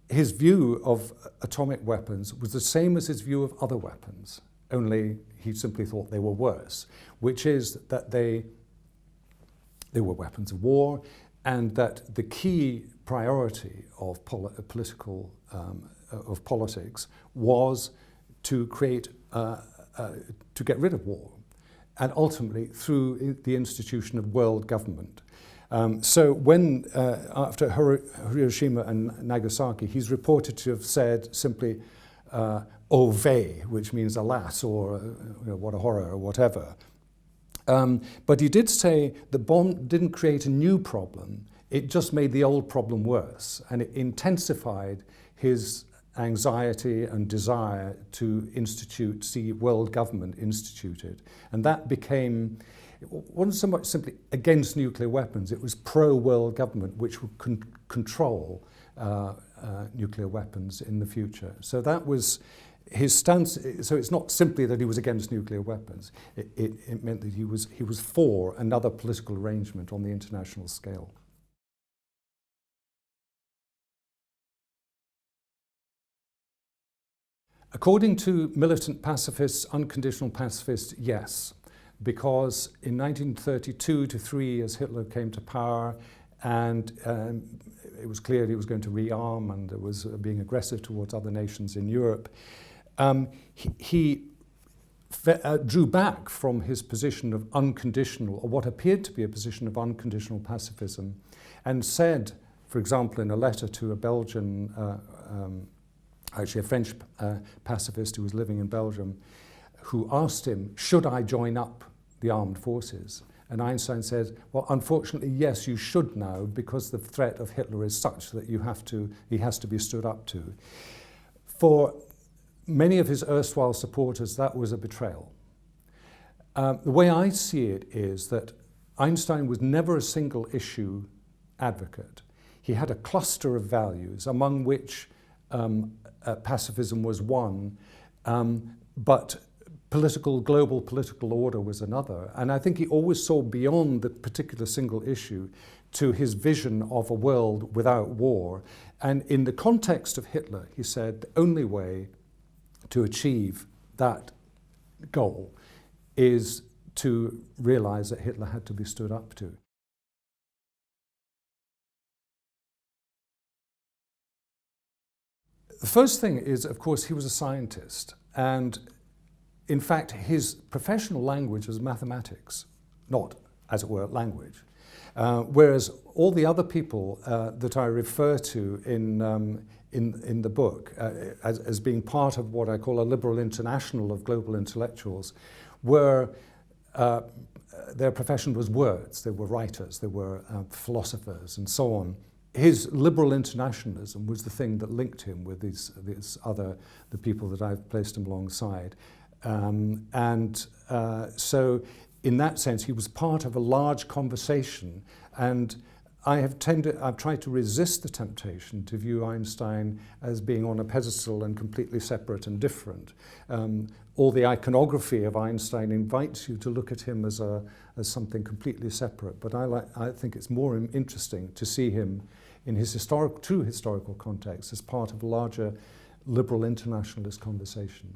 his view of atomic weapons was the same as his view of other weapons, only he simply thought they were worse, which is that they were weapons of war, and that the key priority of politics was to create, to get rid of war, and ultimately through the institution of world government. So when, after Hiroshima and Nagasaki, he's reported to have said simply, "Oh vey," which means alas, or what a horror, or whatever. But he did say the bomb didn't create a new problem, it just made the old problem worse, and it intensified his anxiety and desire to see world government instituted. And that became, it wasn't so much simply against nuclear weapons, it was pro-world government which would control nuclear weapons in the future. So that was his stance. So it's not simply that he was against nuclear weapons, it meant that he was for another political arrangement on the international scale. According to militant pacifists, unconditional pacifists, yes, because in 1932 to 3 years Hitler came to power, and it was clear he was going to rearm and was being aggressive towards other nations in Europe. He drew back from his position of unconditional, or what appeared to be a position of unconditional pacifism, and said, for example, in a letter to a Belgian actually a French pacifist who was living in Belgium, who asked him, should I join up the armed forces? And Einstein said, well, unfortunately, yes, you should now, because the threat of Hitler is such that he has to be stood up to. For many of his erstwhile supporters, that was a betrayal. The way I see it is that Einstein was never a single issue advocate. He had a cluster of values, among which pacifism was one, but global political order was another. And I think he always saw beyond the particular single issue to his vision of a world without war. And in the context of Hitler, he said the only way to achieve that goal is to realize that Hitler had to be stood up to. The first thing is, of course, he was a scientist, and in fact his professional language was mathematics, not, as it were, language. Whereas all the other people that I refer to in the book as being part of what I call a liberal international of global intellectuals were, their profession was words. They were writers, they were philosophers, and so on. His liberal internationalism was the thing that linked him with the people that I've placed him alongside. So in that sense, he was part of a large conversation, and I've tried to resist the temptation to view Einstein as being on a pedestal and completely separate and different. All the iconography of Einstein invites you to look at him as something completely separate, but I think it's more interesting to see him in his true historical context as part of a larger liberal internationalist conversation.